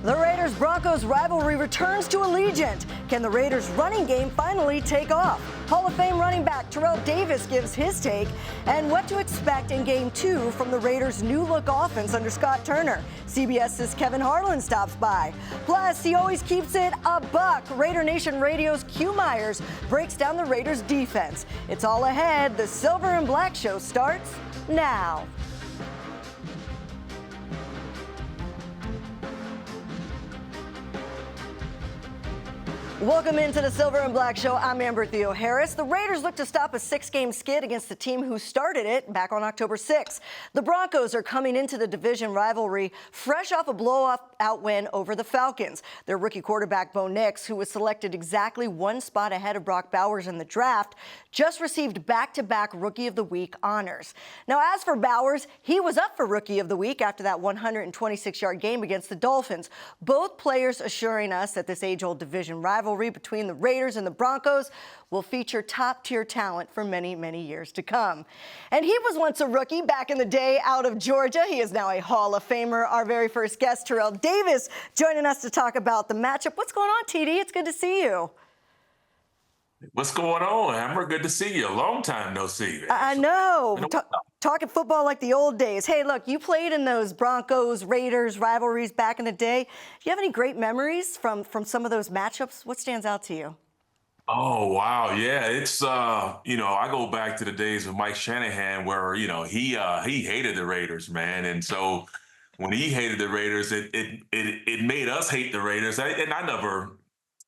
The Raiders-Broncos rivalry returns to Allegiant. Can the Raiders' running game finally take off? Hall of Fame running back Terrell Davis gives his take, and what to expect in Game 2 from the Raiders' new-look offense under Scott Turner. CBS's Kevin Harlan stops by. Plus, he always keeps it a buck. Raider Nation Radio's Q Myers breaks down the Raiders' defense. It's all ahead. The Silver and Black Show starts now. Welcome into the Silver and Black Show. I'm Amber Theoharis. The Raiders look to stop a 6-game skid against the team who started it back on October 6th. The Broncos are coming into the division rivalry fresh off a blowout win over the Falcons. Their rookie quarterback, Bo Nix, who was selected exactly one spot ahead of Brock Bowers in the draft, just received back-to-back Rookie of the Week honors. Now, as for Bowers, he was up for Rookie of the Week after that 126-yard game against the Dolphins. Both players assuring us that this age-old division rivalry between the Raiders and the Broncos will feature top-tier talent for many, many years to come. And he was once a rookie back in the day out of Georgia. He is now a Hall of Famer. Our very first guest, Terrell Davis, joining us to talk about the matchup. What's going on, TD? It's good to see you. What's going on, Amber? Good to see you. A long time no see. I know. Talking football like the old days. Hey, look, you played in those Broncos-Raiders rivalries back in the day. Do you have any great memories from some of those matchups? What stands out to you? Oh, wow. Yeah, it's, I go back to the days of Mike Shanahan where, he hated the Raiders, man. And so when he hated the Raiders, it made us hate the Raiders. And I never,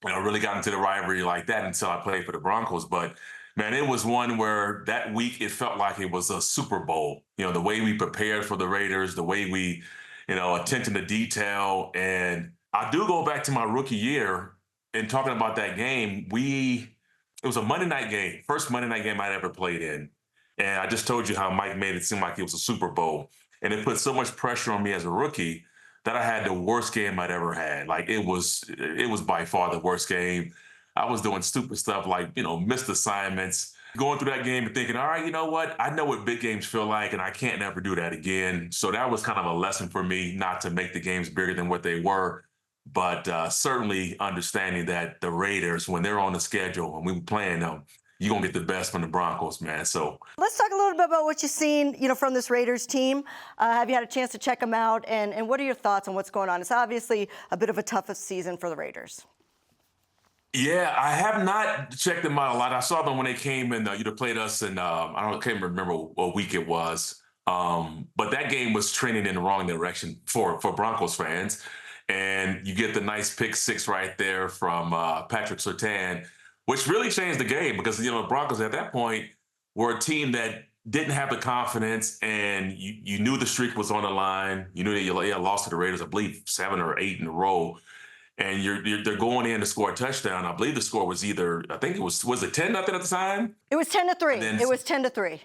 really got into the rivalry like that until I played for the Broncos. But man, it was one where that week it felt like it was a Super Bowl. The way we prepared for the Raiders, the way we, attention to detail. And I do go back to my rookie year and talking about that game. It was a Monday night game, first Monday night game I'd ever played in. And I just told you how Mike made it seem like it was a Super Bowl. And it put so much pressure on me as a rookie that I had the worst game I'd ever had. Like it was by far the worst game. I was doing stupid stuff like, missed assignments, going through that game and thinking, all right, you know what? I know what big games feel like and I can't never do that again. So that was kind of a lesson for me not to make the games bigger than what they were. But certainly understanding that the Raiders, when they're on the schedule and we were playing them, you're going to get the best from the Broncos, man. So let's talk a little bit about what you've seen, from this Raiders team. Have you had a chance to check them out? And what are your thoughts on what's going on? It's obviously a bit of a tough season for the Raiders. Yeah, I have not checked them out a lot. I saw them when they came and played us, and I can't remember what week it was. But that game was trending in the wrong direction for Broncos fans. And you get the nice pick six right there from Patrick Surtain, which really changed the game because, the Broncos at that point were a team that didn't have the confidence, and you knew the streak was on the line. You knew that you lost to the Raiders, I believe, 7 or 8 in a row. And they're going in to score a touchdown. I believe the score was was it 10-0 at the time? It was 10-3. It was 10-3.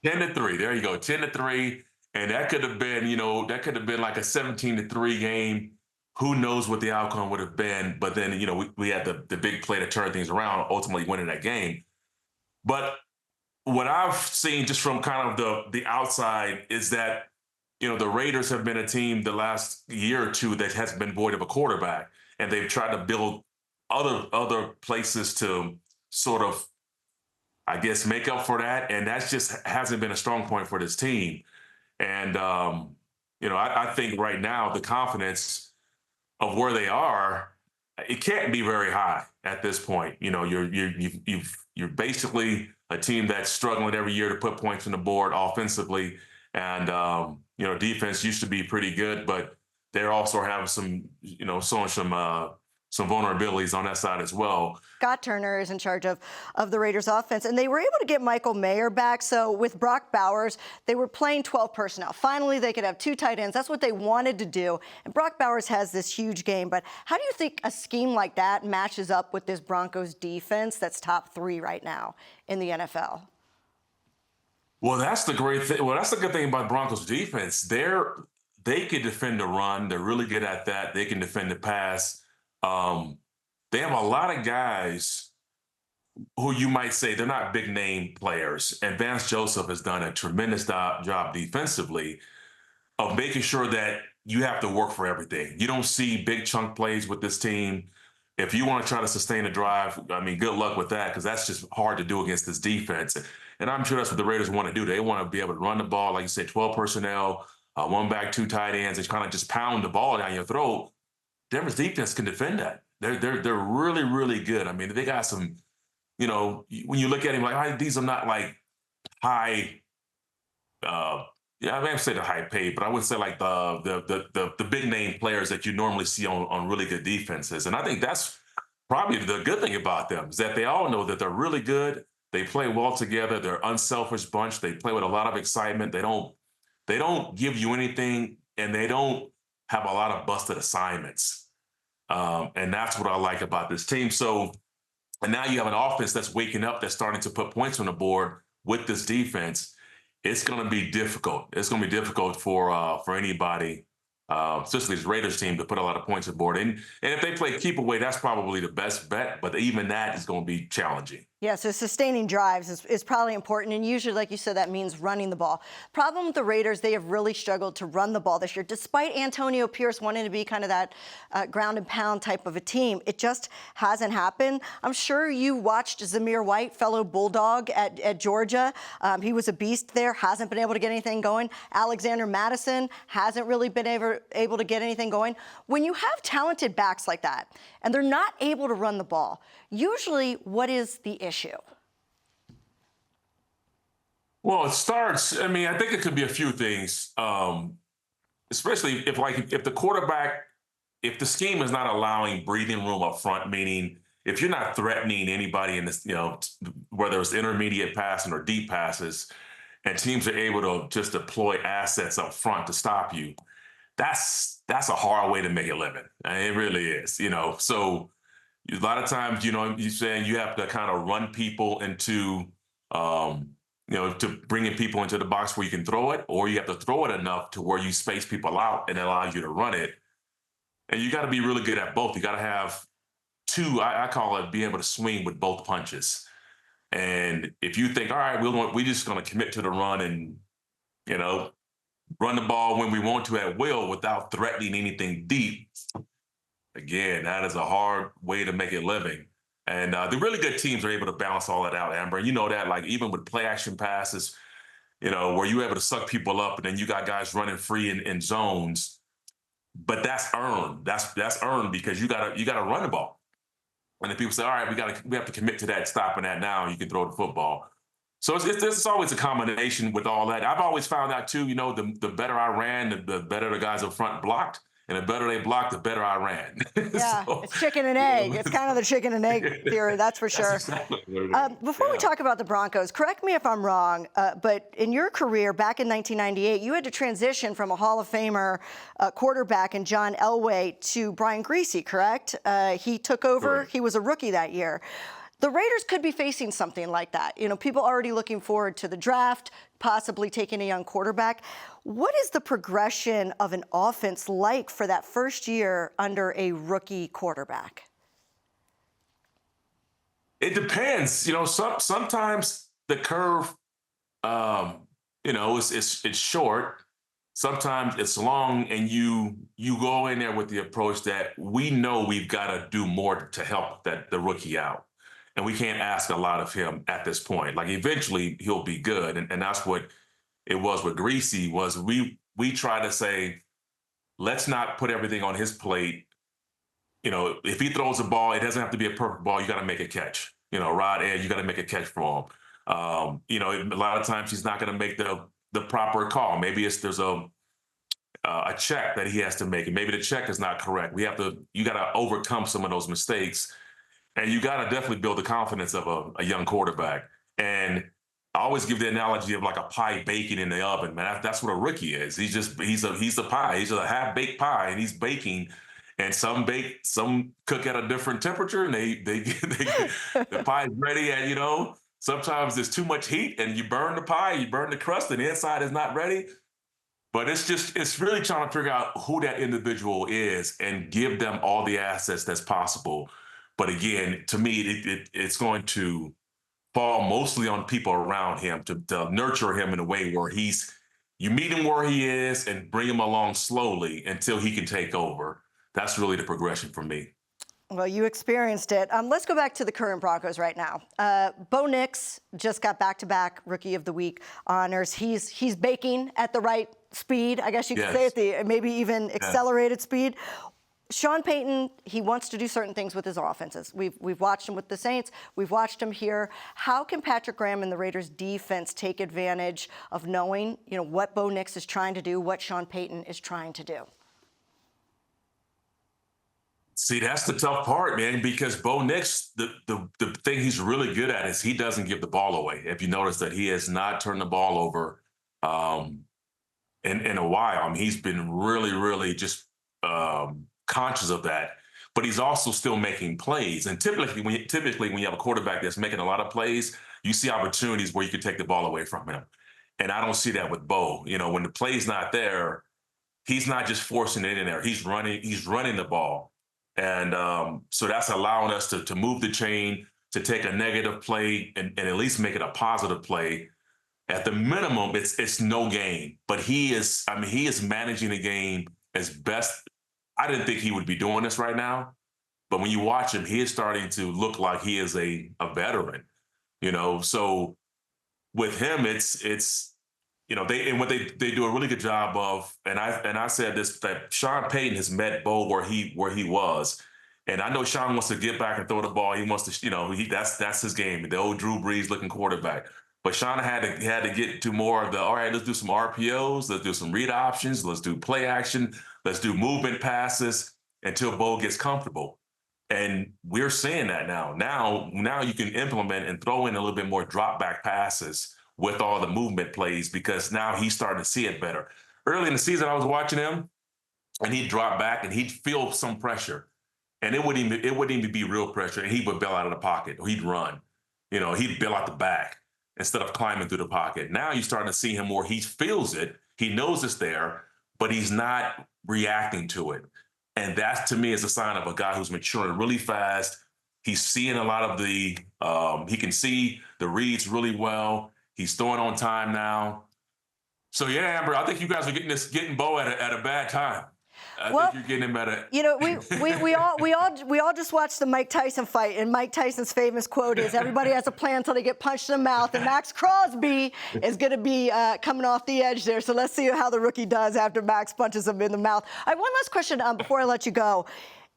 10-3. There you go, 10-3. And that could have been, like a 17-3 game. Who knows what the outcome would have been? But then, we had the big play to turn things around, ultimately winning that game. But what I've seen just from kind of the outside is that, the Raiders have been a team the last year or two that has been void of a quarterback. And they've tried to build other places to sort of, I guess, make up for that. And that's just hasn't been a strong point for this team. And, I think right now the confidence of where they are, it can't be very high at this point. You're basically a team that's struggling every year to put points on the board offensively. And, defense used to be pretty good, but they're also having some vulnerabilities on that side as well. Scott Turner is in charge of the Raiders offense, and they were able to get Michael Mayer back. So with Brock Bowers, they were playing 12 personnel. Finally, they could have 2 tight ends. That's what they wanted to do. And Brock Bowers has this huge game. But how do you think a scheme like that matches up with this Broncos defense that's top 3 right now in the NFL? Well, that's the great thing. Well, that's the good thing about Broncos defense. They can defend the run. They're really good at that. They can defend the pass. They have a lot of guys who you might say they're not big name players. And Vance Joseph has done a tremendous job defensively of making sure that you have to work for everything. You don't see big chunk plays with this team. If you want to try to sustain a drive, I mean, good luck with that because that's just hard to do against this defense. And I'm sure that's what the Raiders want to do. They want to be able to run the ball, like you said, 12 personnel, one back, two tight ends, and kind of just pound the ball down your throat. Denver's defense can defend that. They're really, really good. I mean, they got some, when you look at him, like, these are not like high, yeah, I mean, I'd say the high paid, but I would say like the big name players that you normally see on really good defenses. And I think that's probably the good thing about them is that they all know that they're really good. They play well together. They're an unselfish bunch. They play with a lot of excitement. They don't give you anything, and they don't have a lot of busted assignments. And that's what I like about this team. So, and now you have an offense that's waking up, that's starting to put points on the board with this defense. It's going to be difficult. It's going to be difficult for anybody, especially this Raiders team, to put a lot of points on the board. And if they play keep away, that's probably the best bet. But even that is going to be challenging. Yeah, so sustaining drives is probably important, and usually, like you said, that means running the ball. Problem with the Raiders, they have really struggled to run the ball this year, despite Antonio Pierce wanting to be kind of that ground and pound type of a team. It just hasn't happened. I'm sure you watched Zamir White, fellow Bulldog at Georgia. He was a beast there, hasn't been able to get anything going. Alexander Madison hasn't really been able to get anything going. When you have talented backs like that, and they're not able to run the ball, usually what is the issue? Well, it starts, I mean, I think it could be a few things, especially if the quarterback, if the scheme is not allowing breathing room up front, meaning if you're not threatening anybody in this, whether it's intermediate passing or deep passes, and teams are able to just deploy assets up front to stop you, that's a hard way to make a living. It really is, So a lot of times, you're saying you have to kind of run people into, to bringing people into the box where you can throw it, or you have to throw it enough to where you space people out and allow you to run it. And you got to be really good at both. You got to have two, I call it being able to swing with both punches. And if you think, all right, we're just going to commit to the run and, run the ball when we want to at will without threatening anything deep, again, that is a hard way to make a living. And the really good teams are able to balance all that out, Amber. And you know that, like, even with play action passes, where you're able to suck people up and then you got guys running free in zones. But that's earned. That's earned because you gotta run the ball. And then people say, all right, we have to commit to that, stopping that now. You can throw the football. So it's always a combination with all that. I've always found out too, the better I ran, the better the guys up front blocked. And the better they blocked, the better I ran. Yeah, so, it's chicken and egg. It's kind of the chicken and egg theory, that's for sure. That's exactly what it is. Before we talk about the Broncos, correct me if I'm wrong, but in your career back in 1998, you had to transition from a Hall of Famer quarterback in John Elway to Brian Griese, correct? He took over. Correct. He was a rookie that year. The Raiders could be facing something like that. People already looking forward to the draft, possibly taking a young quarterback. What is the progression of an offense like for that first year under a rookie quarterback? It depends. Sometimes the curve, it's short. Sometimes it's long, and you go in there with the approach that we know we've got to do more to help the rookie out. And we can't ask a lot of him at this point. Like, eventually he'll be good. And that's what it was with Griese, was we try to say, let's not put everything on his plate. If he throws a ball, it doesn't have to be a perfect ball. You got to make a catch. Rod Ed, you got to make a catch for him. A lot of times he's not going to make the proper call. Maybe there's a check that he has to make, and maybe the check is not correct. You got to overcome some of those mistakes. And you got to definitely build the confidence of a young quarterback. And I always give the analogy of like a pie baking in the oven, man. That's what a rookie is. He's a pie. He's a half-baked pie, and he's baking. And some cook at a different temperature, and the pie is ready. And sometimes there's too much heat, and you burn the pie, you burn the crust, and the inside is not ready. But it's really trying to figure out who that individual is and give them all the assets that's possible. But again, to me, it's going to fall mostly on people around him to nurture him in a way where he's You meet him where he is and bring him along slowly until he can take over. That's really the progression for me. Well, you experienced it. Let's go back to the current Broncos right now. Bo Nix just got back-to-back Rookie of the Week honors. He's baking at the right speed, I guess you could say, at the maybe even accelerated speed. Sean Payton, he wants to do certain things with his offenses. We've watched him with the Saints. We've watched him here. How can Patrick Graham and the Raiders defense take advantage of knowing, what Bo Nix is trying to do, what Sean Payton is trying to do? See, that's the tough part, man, because Bo Nix, the thing he's really good at is he doesn't give the ball away. If you notice that he has not turned the ball over in a while. I mean, he's been really, really just conscious of that. But he's also still making plays. And typically, when you have a quarterback that's making a lot of plays, you see opportunities where you can take the ball away from him. And I don't see that with Bo. When the play's not there, he's not just forcing it in there. He's running the ball. And so that's allowing us to move the chain, to take a negative play and at least make it a positive play. At the minimum, it's no gain. But he is managing the game as best. I didn't think he would be doing this right now. But when you watch him, he is starting to look like he is a veteran. So with him, they do a really good job of, and I said this, that Sean Payton has met Bo where he was, and I know Sean wants to get back and throw the ball. He wants to, that's his game, the old Drew Brees looking quarterback. But Sean had to get to more of the, all right, let's do some RPOs, let's do some read options, let's do play action, let's do movement passes until Bo gets comfortable. And we're seeing that now. Now you can implement and throw in a little bit more drop back passes with all the movement plays, because now he's starting to see it better. Early in the season, I was watching him, and he'd drop back, and he'd feel some pressure. And it wouldn't even be real pressure, and he would bail out of the pocket, or he'd run. He'd bail out the back instead of climbing through the pocket. Now you're starting to see him more. He feels it. He knows it's there, but he's not reacting to it. And that, to me, is a sign of a guy who's maturing really fast. He's seeing a lot of he can see the reads really well. He's throwing on time now. So, yeah, Amber, I think you guys are getting Bo at a bad time. I think you're getting him at a... we all just watched the Mike Tyson fight, and Mike Tyson's famous quote is, everybody has a plan until they get punched in the mouth, and Max Crosby is going to be coming off the edge there. So let's see how the rookie does after Max punches him in the mouth. I have one last question before I let you go.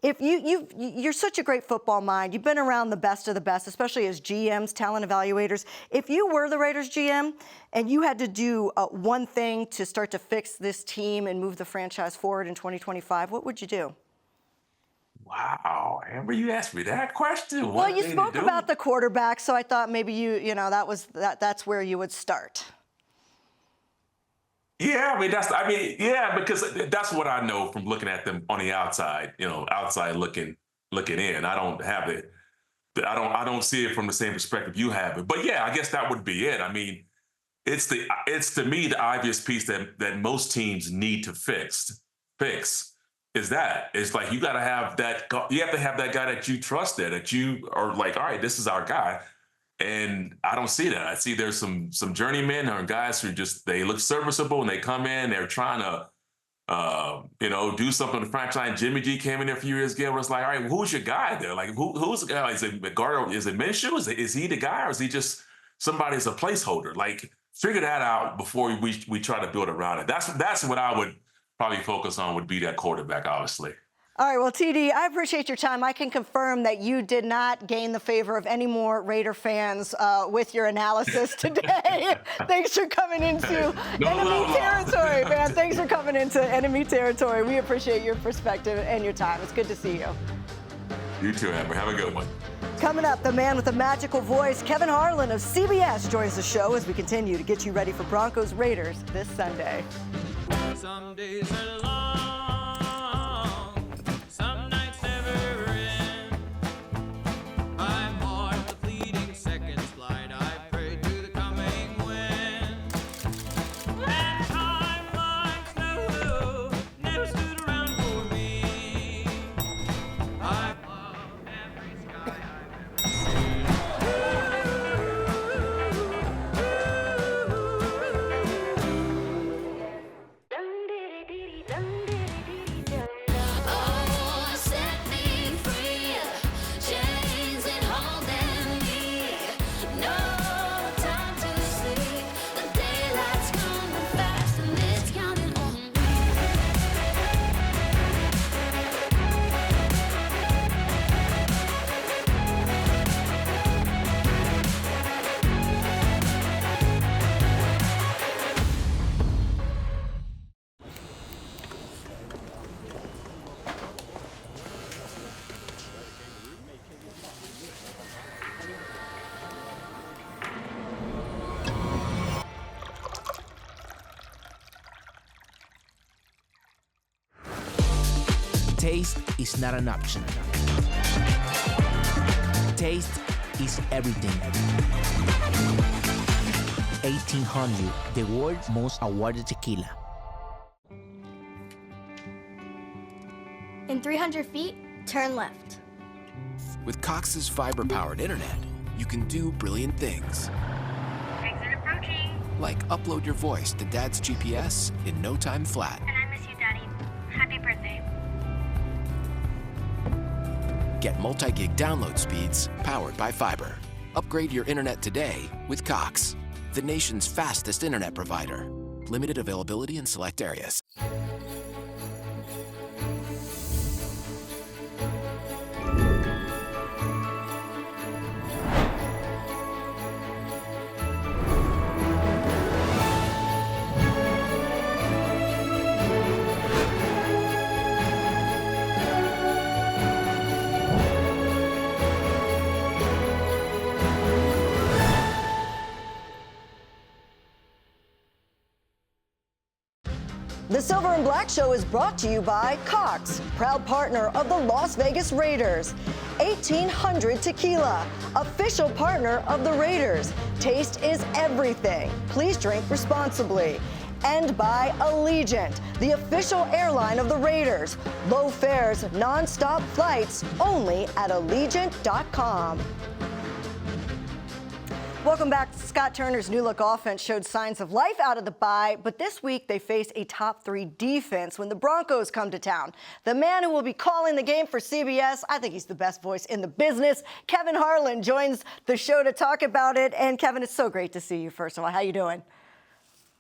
If you're such a great football mind, you've been around the best of the best, especially as GMs, talent evaluators. If you were the Raiders GM and you had to do one thing to start to fix this team and move the franchise forward in 2025, what would you do? Wow, Amber, you asked me that question. Well, you spoke about the quarterback, so I thought maybe that's where you would start. Yeah, because that's what I know from looking at them on the outside, outside looking in. I don't have it. I don't see it from the same perspective you have it. But yeah, I guess that would be it. I mean, it's to me the obvious piece that most teams need to fix is that. It's like you got to have that. You have to have that guy that you trust, that you are like, all right, this is our guy. And I don't see that. I see there's some journeymen or guys who they look serviceable and they come in, they're trying to, do something. The franchise, Jimmy G came in there a few years ago. Where it's like, all right, well, who's your guy there? Like, who's the guy? Is it McGardo? Is it Minshew? Is he the guy, or is he just somebody as a placeholder? Like, figure that out before we try to build around it. That's what I would probably focus on, would be that quarterback, obviously. All right, well, TD, I appreciate your time. I can confirm that you did not gain the favor of any more Raider fans with your analysis today. Thanks for coming into enemy territory, man. Thanks for coming into enemy territory. We appreciate your perspective and your time. It's good to see you. You too, Amber. Have a good one. Coming up, the man with the magical voice, Kevin Harlan of CBS, joins the show as we continue to get you ready for Broncos Raiders this Sunday. Some days are long, some nights never end. I'm on the fleeting seconds flight. I pray to the coming wind. And timelines never stood around for me. I've loved every sky I've ever seen. taste is not an option. Taste is everything. 1800, the world's most awarded tequila. In 300 feet, turn left. With Cox's fiber-powered internet, you can do brilliant things. Exit approaching. Like upload your voice to Dad's GPS in no time flat. And I miss you, Daddy. Happy birthday. Get multi-gig download speeds powered by fiber. Upgrade your internet today with Cox, the nation's fastest internet provider. Limited availability in select areas. The Silver and Black Show is brought to you by Cox, proud partner of the Las Vegas Raiders. 1800 Tequila, official partner of the Raiders. Taste is everything. Please drink responsibly. And by Allegiant, the official airline of the Raiders. Low fares, non-stop flights, only at Allegiant.com. Welcome back. Scott Turner's new look offense showed signs of life out of the bye, but this week they face a top 3 defense when the Broncos come to town. The man who will be calling the game for CBS, I think he's the best voice in the business, Kevin Harlan, joins the show to talk about it. And Kevin, it's so great to see you, first of all. How you doing?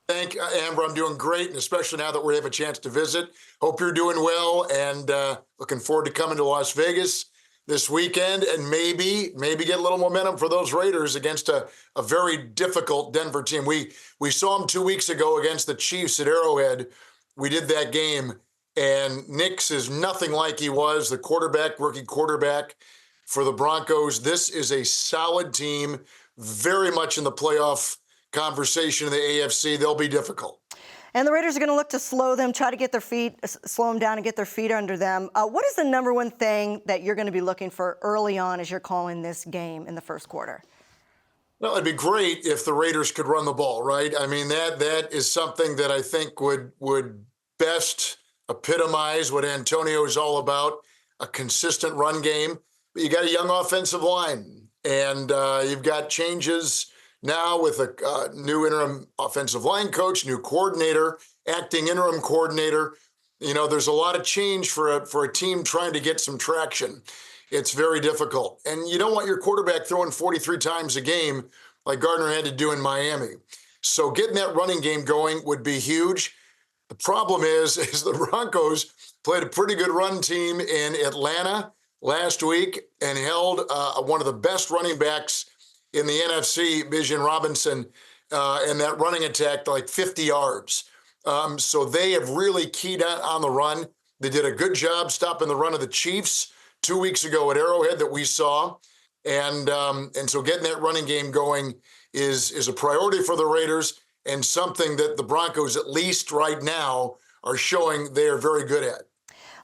Thank you, Amber. I'm doing great, and especially now that we have a chance to visit. Hope you're doing well, and looking forward to coming to Las Vegas this weekend and maybe get a little momentum for those Raiders against a very difficult Denver team. We saw them 2 weeks ago against the Chiefs at Arrowhead. We did that game, and Nix is nothing like he was, the rookie quarterback for the Broncos. This is a solid team, very much in the playoff conversation in the AFC. They'll be difficult. And the Raiders are going to look to slow them, try to slow them down and get their feet under them. What is the number one thing that you're going to be looking for early on as you're calling this game in the first quarter? Well, it'd be great if the Raiders could run the ball, right? I mean, that is something that I think would best epitomize what Antonio is all about, a consistent run game. But you got a young offensive line, and you've got changes now with a new interim offensive line coach, new coordinator, acting interim coordinator. You know, there's a lot of change for a team trying to get some traction. It's very difficult. And you don't want your quarterback throwing 43 times a game like Gardner had to do in Miami. So getting that running game going would be huge. The problem is the Broncos played a pretty good run team in Atlanta last week and held one of the best running backs in the NFC, Bijan Robinson, and that running attack to like 50 yards. So they have really keyed on the run. They did a good job stopping the run of the Chiefs 2 weeks ago at Arrowhead that we saw. And so getting that running game going is a priority for the Raiders and something that the Broncos, at least right now, are showing they are very good at.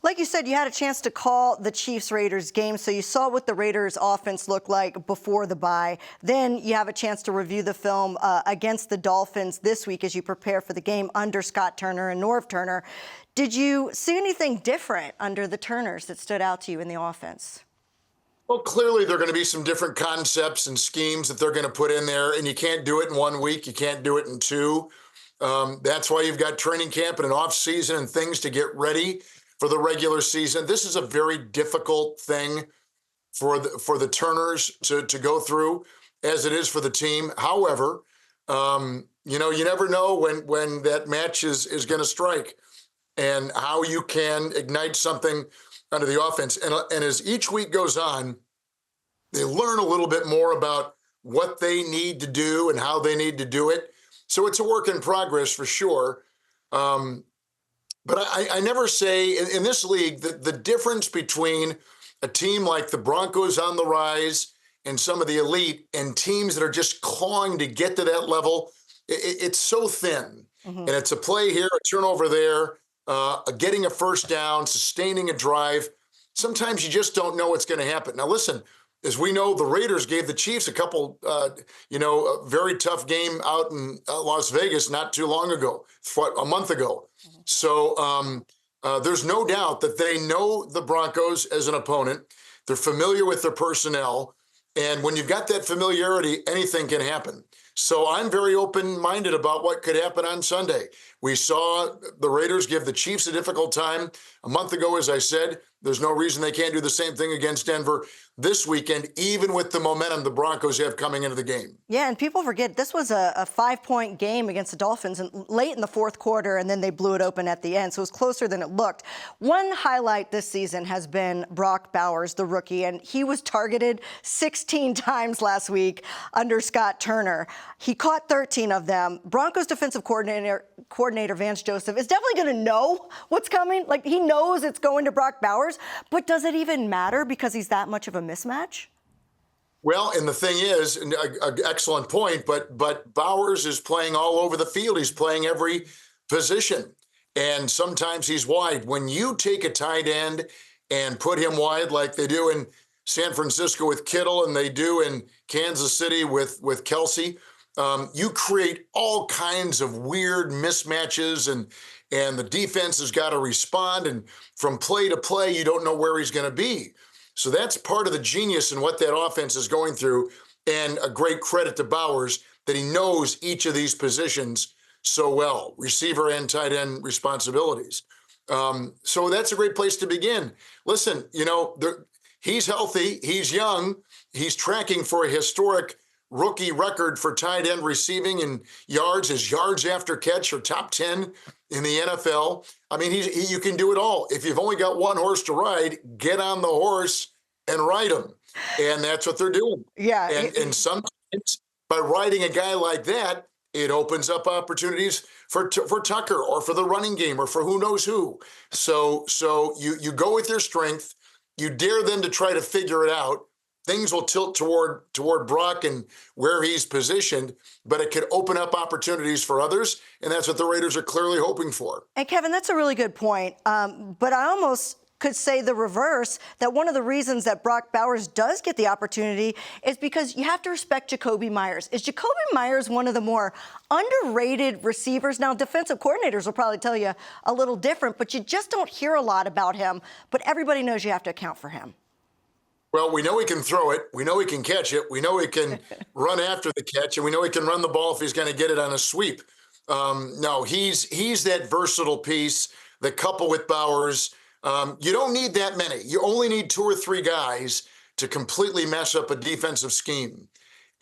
Like you said, you had a chance to call the Chiefs-Raiders game, so you saw what the Raiders' offense looked like before the bye. Then you have a chance to review the film against the Dolphins this week as you prepare for the game under Scott Turner and Norv Turner. Did you see anything different under the Turners that stood out to you in the offense? Well, clearly there are going to be some different concepts and schemes that they're going to put in there, and you can't do it in 1 week. You can't do it in 2. That's why you've got training camp and an off season and things to get ready for the regular season. This is a very difficult thing for the Turners to go through, as it is for the team. However, you never know when that match is going to strike and how you can ignite something under the offense. And as each week goes on, they learn a little bit more about what they need to do and how they need to do it. So it's a work in progress for sure. But I never say in this league that the difference between a team like the Broncos on the rise and some of the elite and teams that are just clawing to get to that level, it's so thin. Mm-hmm. And it's a play here, a turnover there. getting a first down, sustaining a drive. Sometimes you just don't know what's going to happen. Now, listen, as we know, the Raiders gave the Chiefs a couple, a very tough game out in Las Vegas not too long ago, a month ago. So there's no doubt that they know the Broncos as an opponent. They're familiar with their personnel. And when you've got that familiarity, anything can happen. So I'm very open-minded about what could happen on Sunday. We saw the Raiders give the Chiefs a difficult time a month ago, as I said. There's no reason they can't do the same thing against Denver this weekend, even with the momentum the Broncos have coming into the game. Yeah, and people forget this was a 5-point game against the Dolphins and late in the fourth quarter, and then they blew it open at the end, so it was closer than it looked. One highlight this season has been Brock Bowers, the rookie, and he was targeted 16 times last week under Scott Turner. He caught 13 of them. Broncos defensive coordinator Vance Joseph is definitely going to know what's coming. Like, he knows it's going to Brock Bowers, but does it even matter because he's that much of a mismatch? Well, and the thing is, an excellent point, but Bowers is playing all over the field. He's playing every position, and sometimes he's wide. When you take a tight end and put him wide like they do in San Francisco with Kittle and they do in Kansas City with Kelsey, you create all kinds of weird mismatches, and the defense has got to respond. And from play to play, you don't know where he's going to be. So that's part of the genius in what that offense is going through, and a great credit to Bowers that he knows each of these positions so well, receiver and tight end responsibilities. So that's a great place to begin. Listen, he's healthy, he's young, he's tracking for a historic rookie record for tight end receiving and yards. His yards after catch are top 10 in the NFL. I mean, you can do it all. If you've only got one horse to ride, get on the horse and ride him. And that's what they're doing. Yeah. And sometimes by riding a guy like that, it opens up opportunities for Tucker or for the running game or for who knows who. So you go with your strength. You dare them to try to figure it out. Things will tilt toward Brock and where he's positioned, but it could open up opportunities for others, and that's what the Raiders are clearly hoping for. And Kevin, that's a really good point. But I almost could say the reverse, that one of the reasons that Brock Bowers does get the opportunity is because you have to respect Jacoby Myers. Is Jacoby Myers one of the more underrated receivers? Now, defensive coordinators will probably tell you a little different, but you just don't hear a lot about him. But everybody knows you have to account for him. Well, we know he can throw it. We know he can catch it. We know he can run after the catch, and we know he can run the ball if he's going to get it on a sweep. No, he's that versatile piece. The couple with Bowers, you don't need that many. You only need 2 or 3 guys to completely mess up a defensive scheme.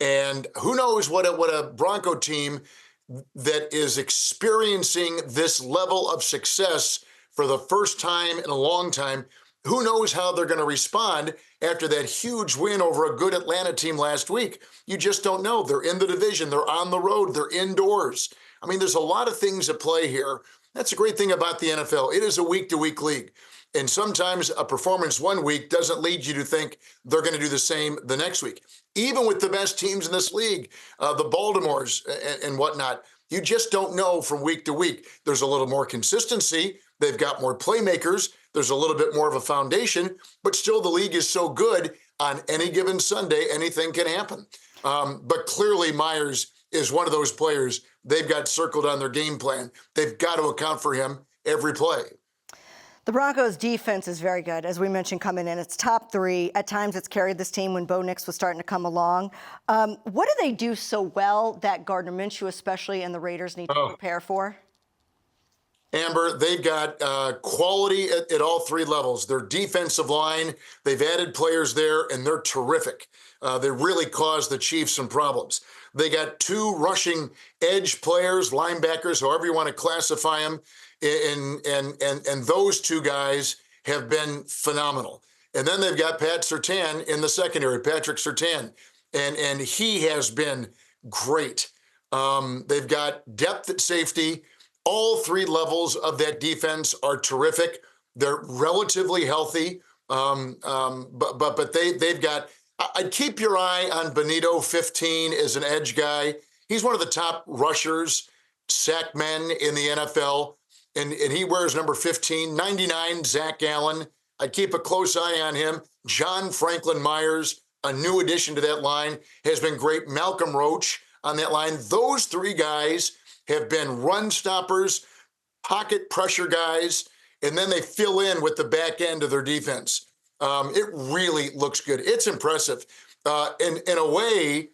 And who knows what a Bronco team that is experiencing this level of success for the first time in a long time, who knows how they're going to respond after that huge win over a good Atlanta team last week. You just don't know. They're in the division. They're on the road. They're indoors. I mean, there's a lot of things at play here. That's a great thing about the NFL. It is a week-to-week league. And sometimes a performance one week doesn't lead you to think they're going to do the same the next week. Even with the best teams in this league, the Baltimores and whatnot, you just don't know from week to week. There's a little more consistency. They've got more playmakers. There's a little bit more of a foundation, but still the league is so good on any given Sunday, anything can happen. But clearly Myers is one of those players they've got circled on their game plan. They've got to account for him every play. The Broncos' defense is very good, as we mentioned coming in. It's top 3. At times it's carried this team when Bo Nix was starting to come along. What do they do so well that Gardner Minshew especially and the Raiders need to prepare for? Amber, they've got quality at all 3 levels. Their defensive line, they've added players there, and they're terrific. They really caused the Chiefs some problems. They got 2 rushing edge players, linebackers, however you want to classify them, and those 2 guys have been phenomenal. And then they've got Pat Surtain in the secondary, Patrick Surtain, and he has been great. They've got depth at safety. All 3 levels of that defense are terrific. They're relatively healthy, but they've got. I'd keep your eye on Benito 15 as an edge guy. He's one of the top rushers, sack men in the NFL. and he wears number 15. 99, Zach Allen. I'd keep a close eye on him. John Franklin Myers, a new addition to that line, has been great. Malcolm Roach on that line. Those three guys have been run stoppers, pocket pressure guys, and then they fill in with the back end of their defense. It really looks good. It's impressive. In a way,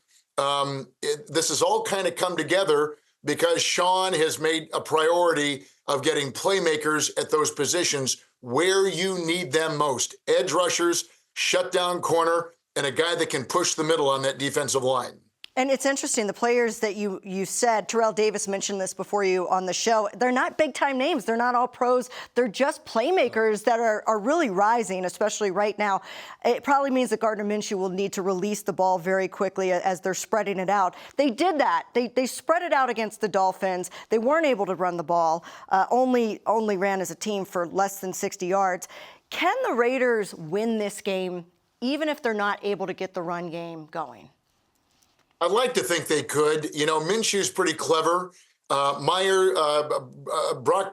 this has all kind of come together because Sean has made a priority of getting playmakers at those positions where you need them most. Edge rushers, shutdown corner, and a guy that can push the middle on that defensive line. And it's interesting, the players that you said, Terrell Davis mentioned this before you on the show, they're not big-time names. They're not all pros. They're just playmakers that are really rising, especially right now. It probably means that Gardner Minshew will need to release the ball very quickly as they're spreading it out. They did that. They spread it out against the Dolphins. They weren't able to run the ball, only ran as a team for less than 60 yards. Can the Raiders win this game even if they're not able to get the run game going? I'd like to think they could. You know, Minshew's pretty clever. Brock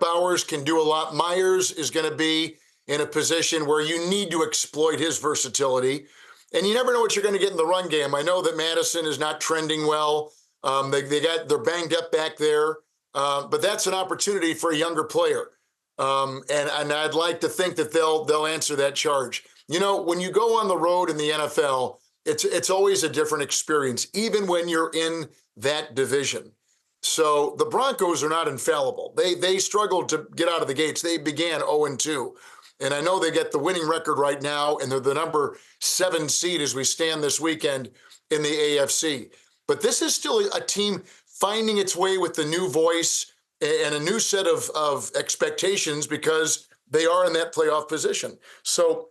Bowers can do a lot. Myers is going to be in a position where you need to exploit his versatility. And you never know what you're going to get in the run game. I know that Madison is not trending well. They're banged up back there. But that's an opportunity for a younger player. And I'd like to think that they'll answer that charge. You know, when you go on the road in the NFL, it's always a different experience, even when you're in that division. So the Broncos are not infallible. They struggled to get out of the gates. They began 0-2. And I know they get the winning record right now, and they're the number 7 seed as we stand this weekend in the AFC. But this is still a team finding its way with the new voice and a new set of expectations because they are in that playoff position. So,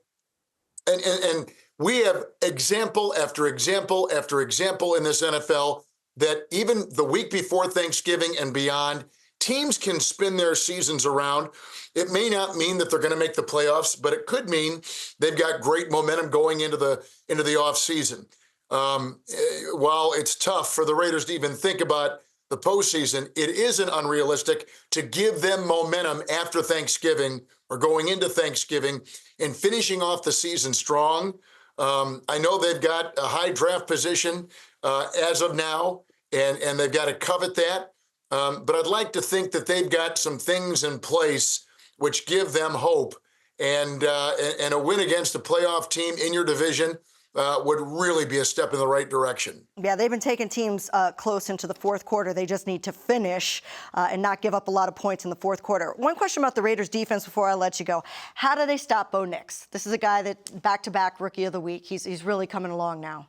and we have example after example after example in this NFL that even the week before Thanksgiving and beyond, teams can spin their seasons around. It may not mean that they're going to make the playoffs, but it could mean they've got great momentum going into the offseason. While it's tough for the Raiders to even think about the postseason, it isn't unrealistic to give them momentum after Thanksgiving or going into Thanksgiving and finishing off the season strong. I know they've got a high draft position as of now, and they've got to covet that. But I'd like to think that they've got some things in place which give them hope. And a win against a playoff team in your division would really be a step in the right direction. Yeah, they've been taking teams close into the fourth quarter. They just need to finish and not give up a lot of points in the fourth quarter. One question about the Raiders defense before I let you go. How do they stop Bo Nix? This is a guy that back-to-back Rookie of the Week. He's really coming along now.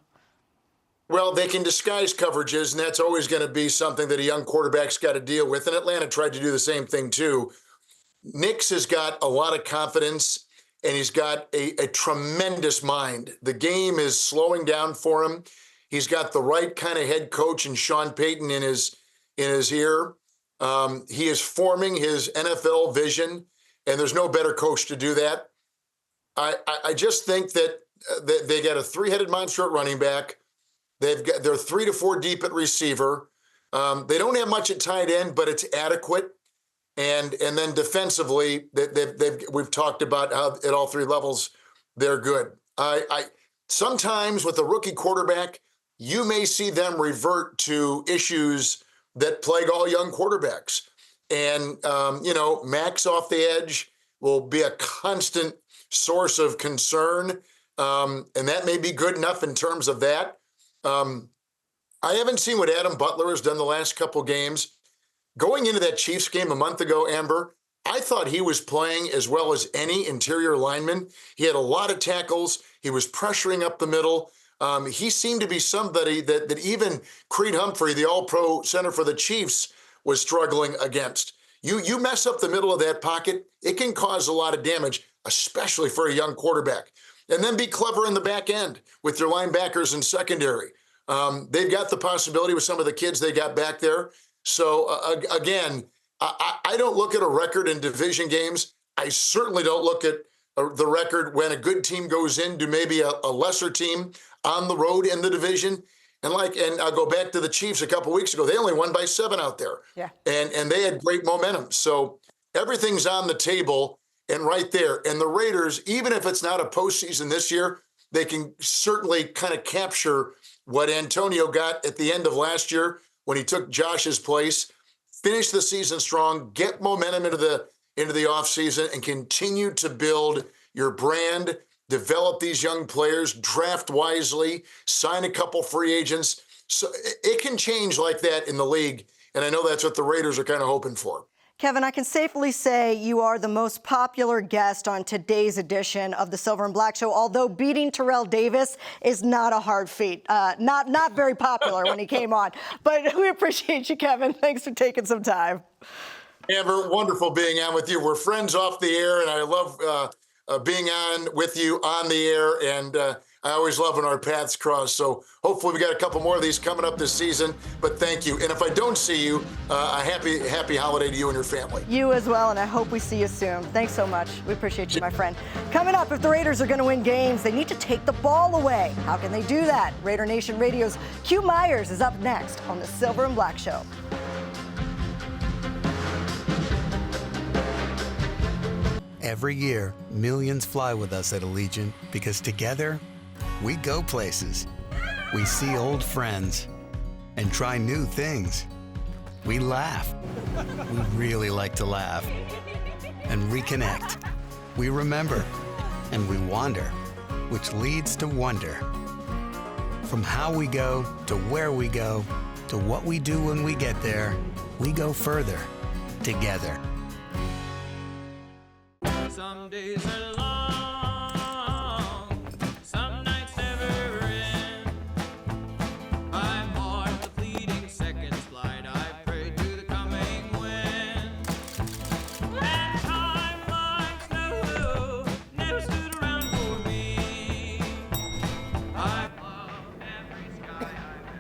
Well, they can disguise coverages, and that's always going to be something that a young quarterback's got to deal with. And Atlanta tried to do the same thing, too. Nix has got a lot of confidence, and he's got a tremendous mind. The game is slowing down for him. He's got the right kind of head coach in Sean Payton in his ear. He is forming his NFL vision, and there's no better coach to do that. I just think that they got a three-headed monster at running back. They're 3 to 4 deep at receiver. They don't have much at tight end, but it's adequate. And then defensively, we've talked about how at all 3 levels they're good. I sometimes with a rookie quarterback, you may see them revert to issues that plague all young quarterbacks. And Max off the edge will be a constant source of concern, and that may be good enough in terms of that. I haven't seen what Adam Butler has done the last couple games. Going into that Chiefs game a month ago, Amber, I thought he was playing as well as any interior lineman. He had a lot of tackles. He was pressuring up the middle. He seemed to be somebody that even Creed Humphrey, the all-pro center for the Chiefs, was struggling against. You mess up the middle of that pocket, it can cause a lot of damage, especially for a young quarterback. And then be clever in the back end with your linebackers and secondary. They've got the possibility with some of the kids they got back there. So, again, I don't look at a record in division games. I certainly don't look at the record when a good team goes into maybe a lesser team on the road in the division. And I'll go back to the Chiefs a couple weeks ago. They only won by 7 out there. Yeah. And they had great momentum. So Everything's on the table and right there. And the Raiders, even if it's not a postseason this year, they can certainly kind of capture what Antonio got at the end of last year when he took Josh's place, finish the season strong, get momentum into the offseason, and continue to build your brand, develop these young players, draft wisely, sign a couple free agents. So it can change like that in the league. And I know that's what the Raiders are kind of hoping for. Kevin, I can safely say you are the most popular guest on today's edition of the Silver and Black Show, although beating Terrell Davis is not a hard feat. Not very popular when he came on. But we appreciate you, Kevin. Thanks for taking some time. Amber, wonderful being on with you. We're friends off the air, and I love being on with you on the air, and I always love when our paths cross. So hopefully we got a couple more of these coming up this season, but thank you. And if I don't see you, a happy holiday to you and your family. You as well, and I hope we see you soon. Thanks so much. We appreciate you, my friend. Coming up, if the Raiders are going to win games, they need to take the ball away. How can they do that? Raider Nation Radio's Q Myers is up next on the Silver and Black Show. Every year, millions fly with us at Allegiant because together, we go places. We see old friends and try new things. We laugh. We really like to laugh. And reconnect. We remember. And we wander, which leads to wonder. From how we go to where we go to what we do when we get there, we go further together. Some days are long, some nights never end. I'm on the fleeting seconds flight. I pray to the coming wind. And time like snow never stood around for me. I love every sky I've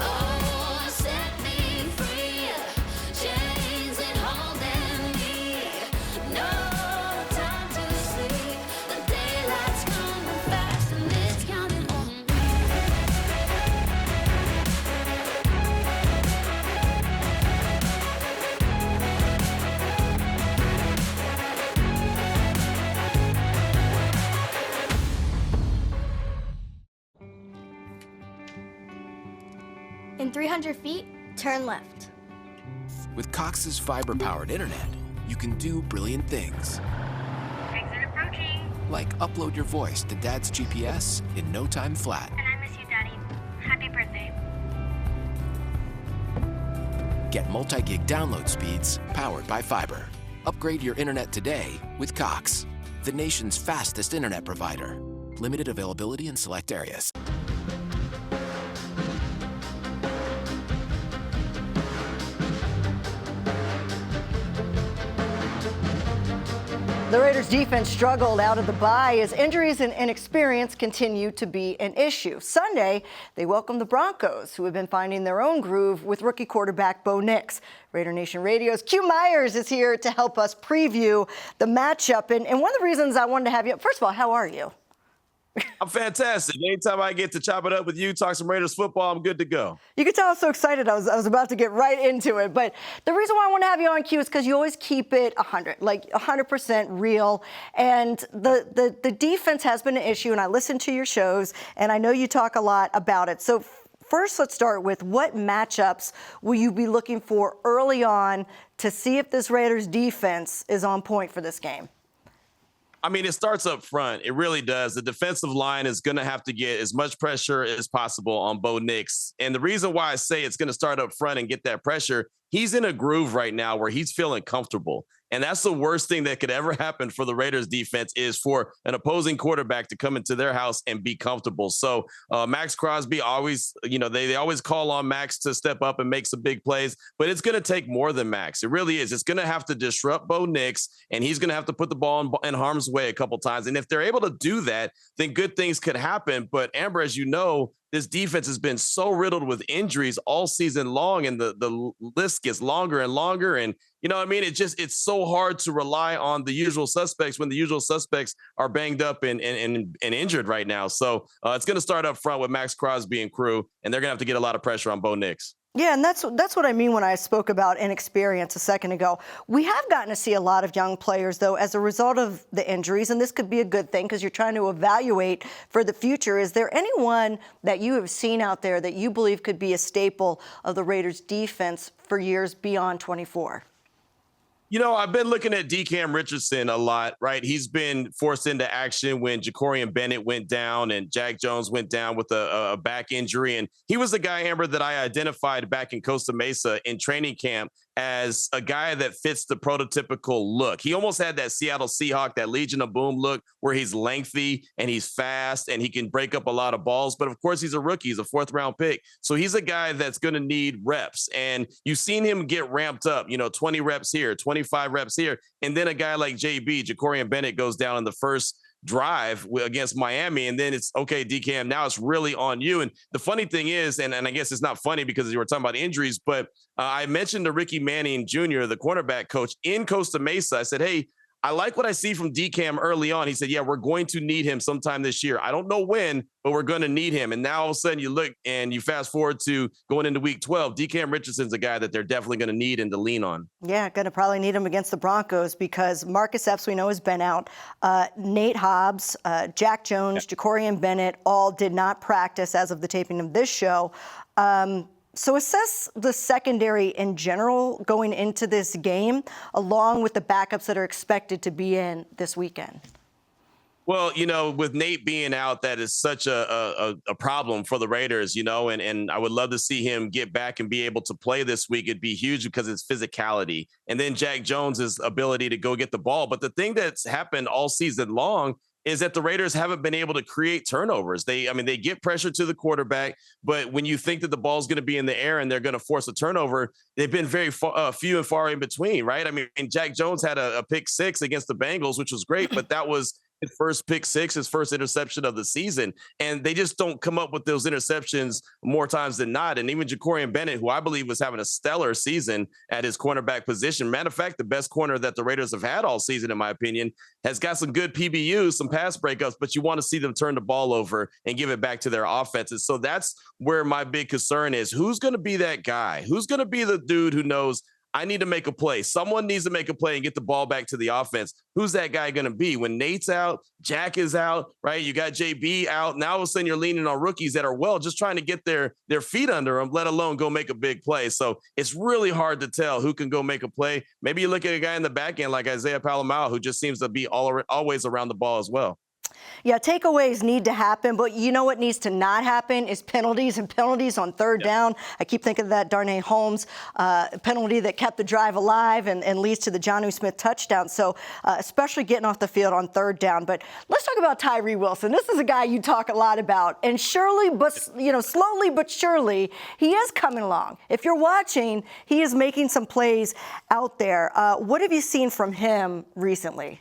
Oh, set me free. Chains ain't holding me. No time to sleep. The daylight's coming fast and it's counting on me. In 300 feet, turn left. With Cox's fiber-powered internet, you can do brilliant things. Exit approaching. Like upload your voice to Dad's GPS in no time flat. And I miss you, Daddy. Happy birthday. Get multi-gig download speeds powered by fiber. Upgrade your internet today with Cox, the nation's fastest internet provider. Limited availability in select areas. The Raiders defense struggled out of the bye as injuries and inexperience continue to be an issue. Sunday, they welcomed the Broncos, who have been finding their own groove with rookie quarterback Bo Nix. Raider Nation Radio's Q Myers is here to help us preview the matchup. And one of the reasons I wanted to have you, first of all, how are you? I'm fantastic. Anytime I get to chop it up with you, talk some Raiders football, I'm good to go. You can tell I'm so excited. I was about to get right into it. But the reason why I want to have you on Q is because you always keep it 100, like 100% real. And the defense has been an issue, and I listen to your shows, and I know you talk a lot about it. So first, let's start with what matchups will you be looking for early on to see if this Raiders defense is on point for this game? I mean, it starts up front. It really does. The defensive line is going to have to get as much pressure as possible on Bo Nix. And the reason why I say it's going to start up front and get that pressure, he's in a groove right now where he's feeling comfortable. And that's the worst thing that could ever happen for the Raiders defense is for an opposing quarterback to come into their house and be comfortable. So Max Crosby always, they always call on Max to step up and make some big plays, but it's going to take more than Max. It really is. It's going to have to disrupt Bo Nix, and he's going to have to put the ball in harm's way a couple times. And if they're able to do that, then good things could happen. But Amber, as you know, this defense has been so riddled with injuries all season long, and the list gets longer and longer. And You know what I mean? It's so hard to rely on the usual suspects when the usual suspects are banged up and injured right now. So it's going to start up front with Max Crosby and crew, and they're going to have to get a lot of pressure on Bo Nix. Yeah, and that's what I mean when I spoke about inexperience a second ago. We have gotten to see a lot of young players, though, as a result of the injuries, and this could be a good thing because you're trying to evaluate for the future. Is there anyone that you have seen out there that you believe could be a staple of the Raiders' defense for years beyond 24? You know, I've been looking at DeCam Richardson a lot, right? He's been forced into action when Jacorian Bennett went down and Jack Jones went down with a back injury. And he was the guy, Amber, that I identified back in Costa Mesa in training camp as a guy that fits the prototypical look. He almost had that Seattle Seahawk, that Legion of Boom look, where he's lengthy and he's fast and he can break up a lot of balls. But of course, he's a rookie. He's a fourth-round pick. So he's a guy that's going to need reps. And you've seen him get ramped up, 20 reps here, 25 reps here. And then a guy like JB, Jacorian Bennett, goes down in the first drive against Miami, and then it's okay, DCam, now it's really on you. And the funny thing is, and I guess it's not funny because you were talking about injuries, but I mentioned to Ricky Manning Jr., the cornerback coach in Costa Mesa, I said, hey, I like what I see from DCam early on. He said, yeah, we're going to need him sometime this year. I don't know when, but we're going to need him. And now all of a sudden you look and you fast forward to going into week 12, DCam Richardson's a guy that they're definitely going to need and to lean on. Yeah, going to probably need him against the Broncos because Marcus Epps, we know, has been out. Nate Hobbs, Jack Jones, Jacorian Bennett all did not practice as of the taping of this show. So assess the secondary in general going into this game, along with the backups that are expected to be in this weekend. Well, with Nate being out, that is such a problem for the Raiders, and I would love to see him get back and be able to play this week. It'd be huge because it's physicality. And then Jack Jones's ability to go get the ball. But the thing that's happened all season long is that the Raiders haven't been able to create turnovers. They get pressure to the quarterback, but when you think that the ball's going to be in the air and they're going to force a turnover, they've been very few and far in between, right? I mean, Jack Jones had a pick six against the Bengals, which was great, but that was his first pick six, his first interception of the season. And they just don't come up with those interceptions more times than not. And even Jacorian Bennett, who I believe was having a stellar season at his cornerback position, matter of fact, the best corner that the Raiders have had all season, in my opinion, has got some good PBUs, some pass breakups, but you want to see them turn the ball over and give it back to their offenses. So that's where my big concern is. Who's going to be that guy? Who's going to be the dude who knows, I need to make a play? Someone needs to make a play and get the ball back to the offense. Who's that guy going to be? When Nate's out, Jack is out, right? You got JB out. Now all of a sudden you're leaning on rookies that are just trying to get their feet under them, let alone go make a big play. So it's really hard to tell who can go make a play. Maybe you look at a guy in the back end like Isaiah Palomar, who just seems to be always around the ball as well. Yeah, takeaways need to happen, but you know what needs to not happen is penalties and penalties on third down. I keep thinking of that Darnay Holmes penalty that kept the drive alive and leads to the Jonnu Smith touchdown. So especially getting off the field on third down. But let's talk about Tyree Wilson. This is a guy you talk a lot about, and slowly but surely, he is coming along. If you're watching, he is making some plays out there. What have you seen from him recently?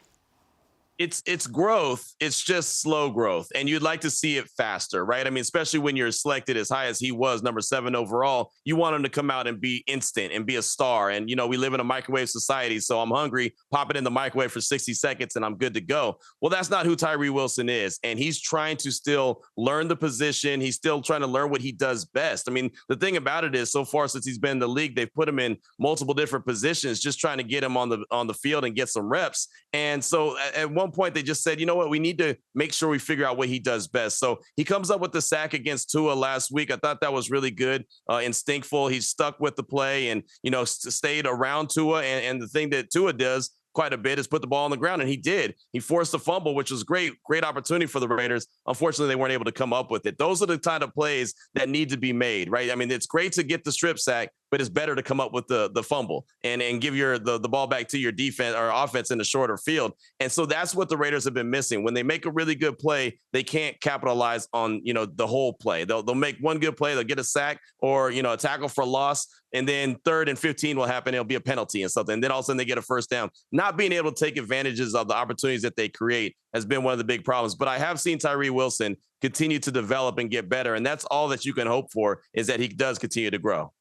It's growth. It's just slow growth. And you'd like to see it faster, right? I mean, especially when you're selected as high as he was, number 7 overall, you want him to come out and be instant and be a star. And, we live in a microwave society, so I'm hungry, pop it in the microwave for 60 seconds and I'm good to go. Well, that's not who Tyree Wilson is. And he's trying to still learn the position. He's still trying to learn what he does best. I mean, the thing about it is, so far since he's been in the league, they've put him in multiple different positions, just trying to get him on the field and get some reps. And so at one point they just said, you know what, we need to make sure we figure out what he does best. So he comes up with the sack against Tua last week. I thought that was really good, instinctful. He stuck with the play and, stayed around Tua. And the thing that Tua does quite a bit is put the ball on the ground, and he did. He forced a fumble, which was great opportunity for the Raiders. Unfortunately, they weren't able to come up with it. Those are the kind of plays that need to be made, right? I mean, it's great to get the strip sack, but it's better to come up with the fumble and give the ball back to your defense or offense in a shorter field. And so that's what the Raiders have been missing. When they make a really good play, they can't capitalize on, the whole play. They'll make one good play, they'll get a sack or, a tackle for loss, and then 3rd and 15 will happen. It'll be a penalty and something. And then all of a sudden they get a first down. Not being able to take advantages of the opportunities that they create has been one of the big problems. But I have seen Tyree Wilson continue to develop and get better. And that's all that you can hope for, is that he does continue to grow.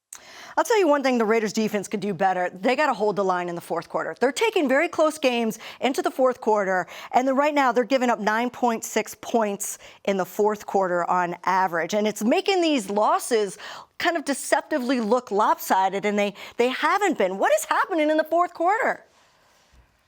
I'll tell you one thing the Raiders defense could do better. They got to hold the line in the fourth quarter. They're taking very close games into the fourth quarter, and right now they're giving up 9.6 points in the fourth quarter on average. And it's making these losses kind of deceptively look lopsided, and they haven't been. What is happening in the fourth quarter?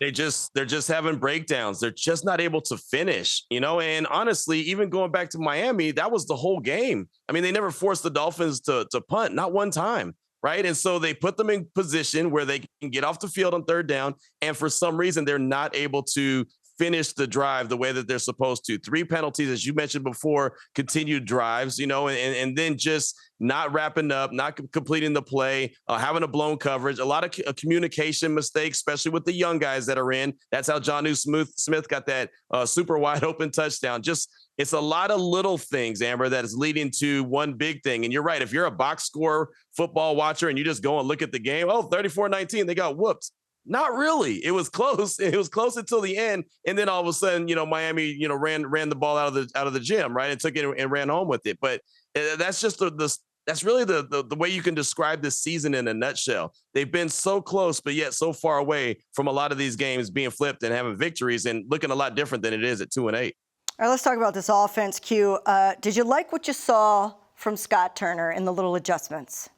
They're just having breakdowns. They're just not able to finish, and honestly, even going back to Miami, that was the whole game. I mean, they never forced the Dolphins to punt, not one time. Right. And so they put them in position where they can get off the field on third down. And for some reason, they're not able to finish the drive the way that they're supposed to. 3 penalties, as you mentioned before, continued drives, and then just not wrapping up, not completing the play, having a blown coverage, a lot of communication mistakes, especially with the young guys that are in. That's how Jonnu Smith got that super wide open touchdown. It's a lot of little things, Amber, that is leading to one big thing. And you're right. If you're a box score football watcher and you just go and look at the game, 34-19, they got whooped. Not really. It was close. It was close until the end, and then all of a sudden, Miami, ran the ball out of the gym, right, and took it and ran home with it. But that's just that's really the way you can describe this season in a nutshell. They've been so close, but yet so far away from a lot of these games being flipped and having victories and looking a lot different than it is at 2-8. All right, let's talk about this offense, Q. Did you like what you saw from Scott Turner in the little adjustments?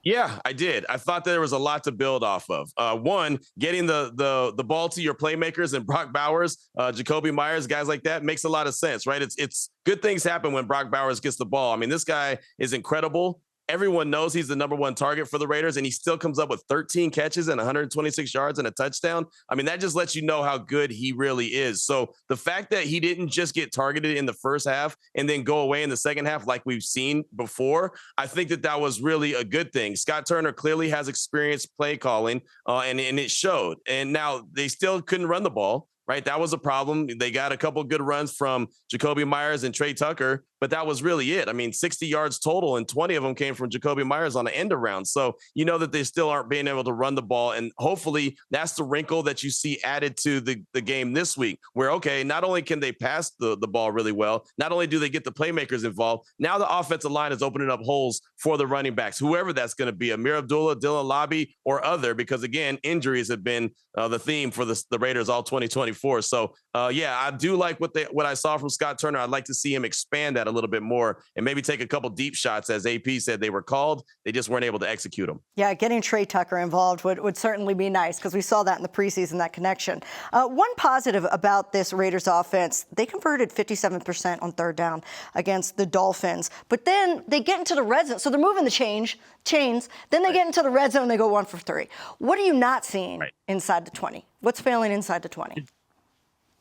Yeah, I did. I thought there was a lot to build off of. One, getting the ball to your playmakers and Brock Bowers, Jacoby Myers, guys like that makes a lot of sense, right? It's good things happen when Brock Bowers gets the ball. I mean, this guy is incredible. Everyone knows he's the number one target for the Raiders, and he still comes up with 13 catches and 126 yards and a touchdown. I mean, that just lets you know how good he really is. So the fact that he didn't just get targeted in the first half and then go away in the second half like we've seen before, I think that was really a good thing. Scott Turner clearly has experience play calling, and it showed. And now they still couldn't run the ball. Right, that was a problem. They got a couple good runs from Jacoby Myers and Trey Tucker, but that was really it. I mean, 60 yards total, and 20 of them came from Jacoby Myers on the end around. So you know that they still aren't being able to run the ball, and hopefully that's the wrinkle that you see added to the game this week, where, okay, not only can they pass the ball really well, not only do they get the playmakers involved, now the offensive line is opening up holes for the running backs, whoever that's going to be, Amir Abdullah, Dylan Lobby, or other, because, again, injuries have been the theme for the Raiders all 2024. So, yeah, I do like what I saw from Scott Turner. I'd like to see him expand that a little bit more and maybe take a couple deep shots, as AP said they were called. They just weren't able to execute them. Yeah, getting Trey Tucker involved would certainly be nice, because we saw that in the preseason, that connection. One positive about this Raiders offense, they converted 57% on third down against the Dolphins. But then they get into the red zone. So they're moving the chains. Then they get into the red zone, they go 1 for 3. What are you not seeing inside the 20? What's failing inside the 20?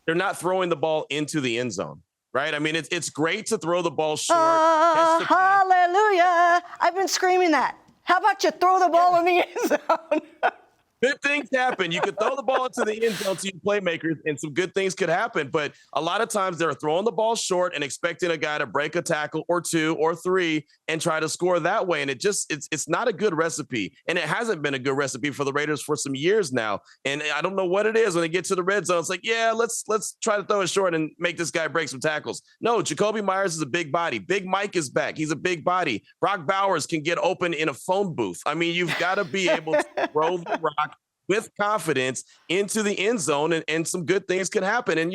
They're not throwing the ball into the end zone, right? I mean, it's great to throw the ball short. Hallelujah. I've been screaming that. How about you throw the ball in the end zone? Good things happen. You could throw the ball into the end zone to your playmakers, and some good things could happen. But a lot of times they're throwing the ball short and expecting a guy to break a tackle or 2 or 3 and try to score that way. And it's not a good recipe. And it hasn't been a good recipe for the Raiders for some years now. And I don't know what it is when they get to the red zone. It's like, yeah, let's try to throw it short and make this guy break some tackles. No, Jacoby Myers is a big body. Big Mike is back. He's a big body. Brock Bowers can get open in a phone booth. I mean, you've got to be able to throw the rock with confidence into the end zone, and some good things can happen. And,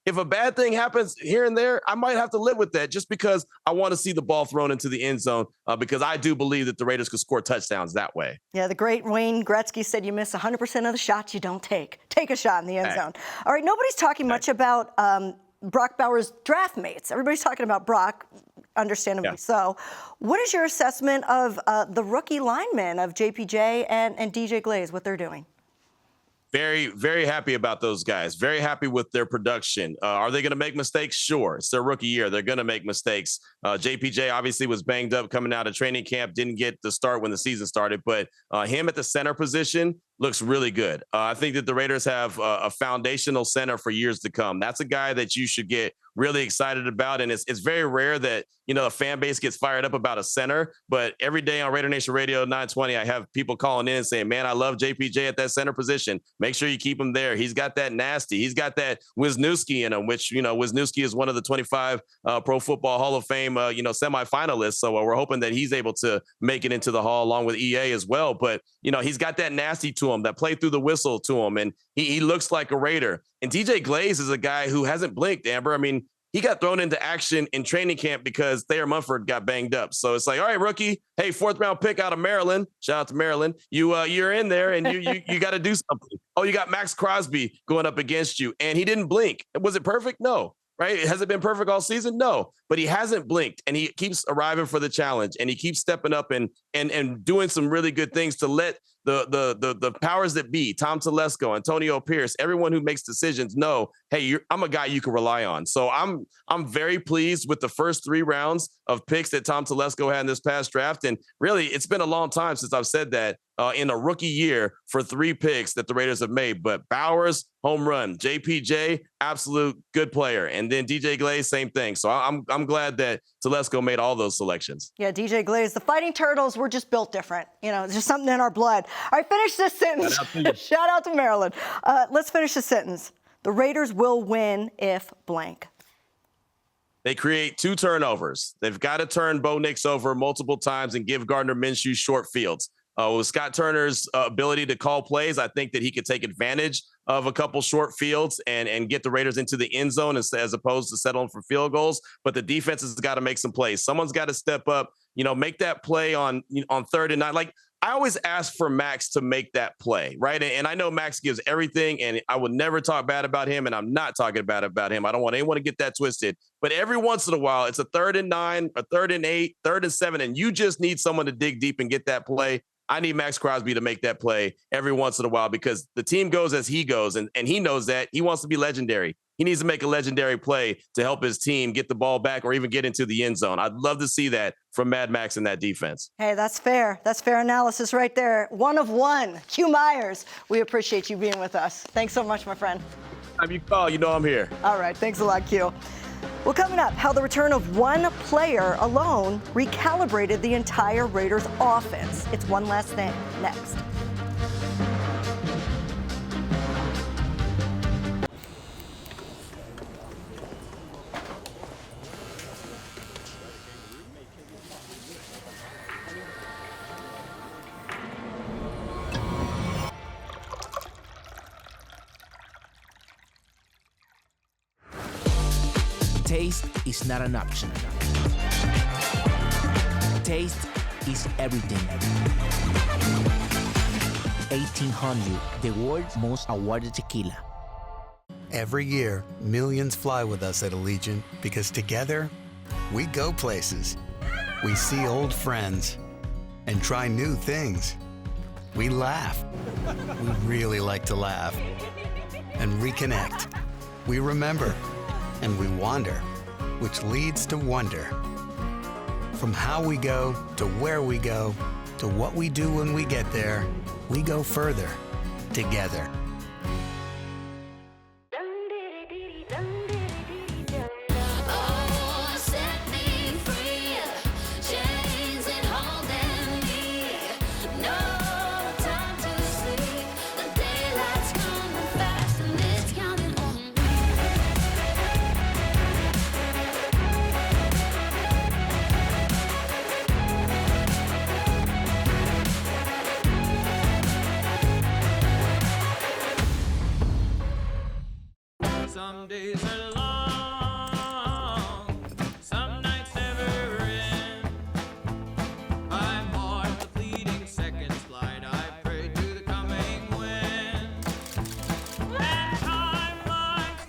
if a bad thing happens here and there, I might have to live with that, just because I want to see the ball thrown into the end zone, because I do believe that the Raiders could score touchdowns that way. Yeah, the great Wayne Gretzky said you miss 100% of the shots you don't take. Take a shot in the end zone. All right, nobody's talking much about Brock Bowers' draft mates. Everybody's talking about Brock, understandably so. What is your assessment of the rookie linemen of JPJ and DJ Glaze, what they're doing? Very, very happy about those guys. Very happy with their production. Are they going to make mistakes? Sure. It's their rookie year. They're going to make mistakes. JPJ obviously was banged up coming out of training camp, didn't get the start when the season started, but him at the center position looks really good. I think that the Raiders have a foundational center for years to come. That's a guy that you should get really excited about. And it's very rare that, a fan base gets fired up about a center. But every day on Raider Nation Radio 920, I have people calling in and saying, man, I love JPJ at that center position. Make sure you keep him there. He's got that nasty. He's got that Wisniewski in him, which, Wisniewski is one of the 25 Pro Football Hall of Fame, semifinalists. So we're hoping that he's able to make it into the Hall along with EA as well. But, he's got that nasty to him, that play through the whistle to him. And he looks like a Raider. And DJ Glaze is a guy who hasn't blinked, Amber. I mean, he got thrown into action in training camp because Thayer Munford got banged up. So it's like, all right, rookie, hey, 4th round pick out of Maryland. Shout out to Maryland. You're in there and you got to do something. Oh, you got Max Crosby going up against you, and he didn't blink. Was it perfect? No. Right? Has it been perfect all season? No, but he hasn't blinked, and he keeps arriving for the challenge, and he keeps stepping up and doing some really good things to let the powers that be, Tom Telesco, Antonio Pierce, everyone who makes decisions know, hey, I'm a guy you can rely on. So I'm very pleased with the first 3 rounds of picks that Tom Telesco had in this past draft. And really, it's been a long time since I've said that in a rookie year for 3 picks that the Raiders have made. But Bowers, home run. JPJ, absolute good player. And then DJ Glaze, same thing. So I'm glad that Telesco made all those selections. Yeah, DJ Glaze, the Fighting Turtles, we're just built different. It's just something in our blood. All right, finish this sentence. Shout out to Maryland. Let's finish this sentence. The Raiders will win if blank. They create 2 turnovers. They've got to turn Bo Nix over multiple times and give Gardner Minshew short fields. With Scott Turner's ability to call plays, I think that he could take advantage of a couple short fields and get the Raiders into the end zone as opposed to settling for field goals. But the defense has got to make some plays. Someone's got to step up, make that play on 3rd and 9. Like, I always ask for Max to make that play, right? And I know Max gives everything, and I would never talk bad about him, and I'm not talking bad about him. I don't want anyone to get that twisted. But every once in a while, it's a 3rd and 9, a 3rd and 8, 3rd and 7, and you just need someone to dig deep and get that play. I need Max Crosby to make that play every once in a while because the team goes as he goes, and he knows that. He wants to be legendary. He needs to make a legendary play to help his team get the ball back or even get into the end zone. I'd love to see that from Mad Max in that defense. Hey, that's fair. That's fair analysis right there. 1 of 1, Q Myers. We appreciate you being with us. Thanks so much, my friend. Have you call? You know I'm here. All right. Thanks a lot, Q. Well, coming up, how the return of one player alone recalibrated the entire Raiders offense. It's One Last Thing next. Taste is not an option. Taste is everything. 1800, the world's most awarded tequila. Every year, millions fly with us at Allegiant because together, we go places. We see old friends and try new things. We laugh. We really like to laugh. And reconnect. We remember. And we wander, which leads to wonder. From how we go to where we go to what we do when we get there, we go further together. Oh, set me free. Chains and holding me. No time to sleep. The daylight's coming fast and it's counting on me. Some days are long, some nights never end. I mark the fleeting seconds glide, I pray to the coming wind. And timelines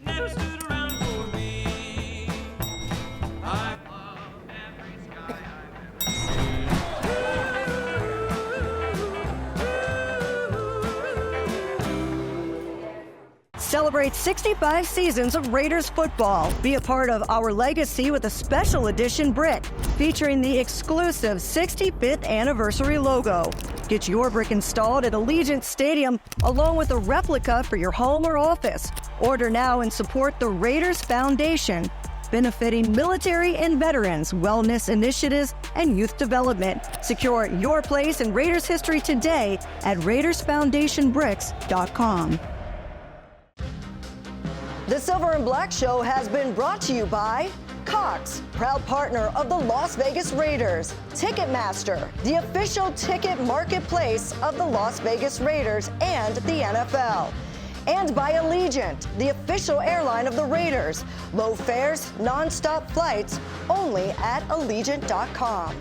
never stood around for me. I love every sky Celebrate 65 seasons of Raiders football. Be a part of our legacy with a special edition brick featuring the exclusive 65th anniversary logo. Get your brick installed at Allegiant Stadium, along with a replica for your home or office. Order now and support the Raiders Foundation, benefiting military and veterans, wellness initiatives, and youth development. Secure your place in Raiders history today at RaidersFoundationBricks.com. The Silver and Black Show has been brought to you by Cox, proud partner of the Las Vegas Raiders, Ticketmaster, the official ticket marketplace of the Las Vegas Raiders and the NFL, and by Allegiant, the official airline of the Raiders. Low fares, non-stop flights, only at Allegiant.com.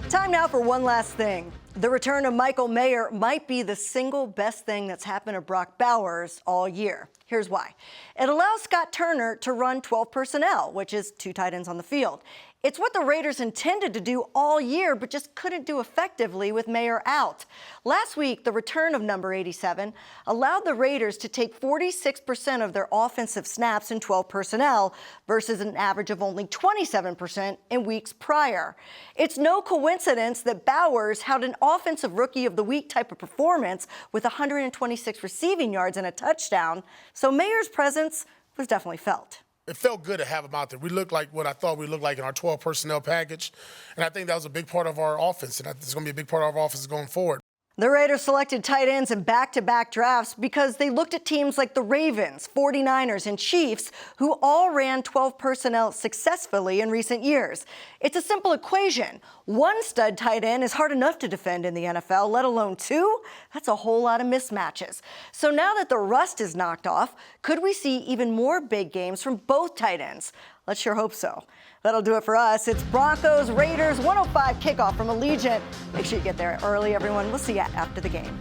Time now for one last thing. The return of Michael Mayer might be the single best thing that's happened to Brock Bowers all year. Here's why. It allows Scott Turner to run 12 personnel, which is 2 tight ends on the field. It's what the Raiders intended to do all year, but just couldn't do effectively with Mayer out. Last week, the return of number 87 allowed the Raiders to take 46% of their offensive snaps in 12 personnel versus an average of only 27% in weeks prior. It's no coincidence that Bowers had an offensive rookie of the week type of performance with 126 receiving yards and a touchdown, so Mayer's presence was definitely felt. It felt good to have him out there. We looked like what I thought we looked like in our 12 personnel package. And I think that was a big part of our offense. And it's going to be a big part of our offense going forward. The Raiders selected tight ends in back-to-back drafts because they looked at teams like the Ravens, 49ers, and Chiefs, who all ran 12 personnel successfully in recent years. It's a simple equation. One stud tight end is hard enough to defend in the NFL, let alone 2? That's a whole lot of mismatches. So now that the rust is knocked off, could we see even more big games from both tight ends? Let's sure hope so. That'll do it for us. It's Broncos, Raiders, 105 kickoff from Allegiant. Make sure you get there early, everyone. We'll see you after the game.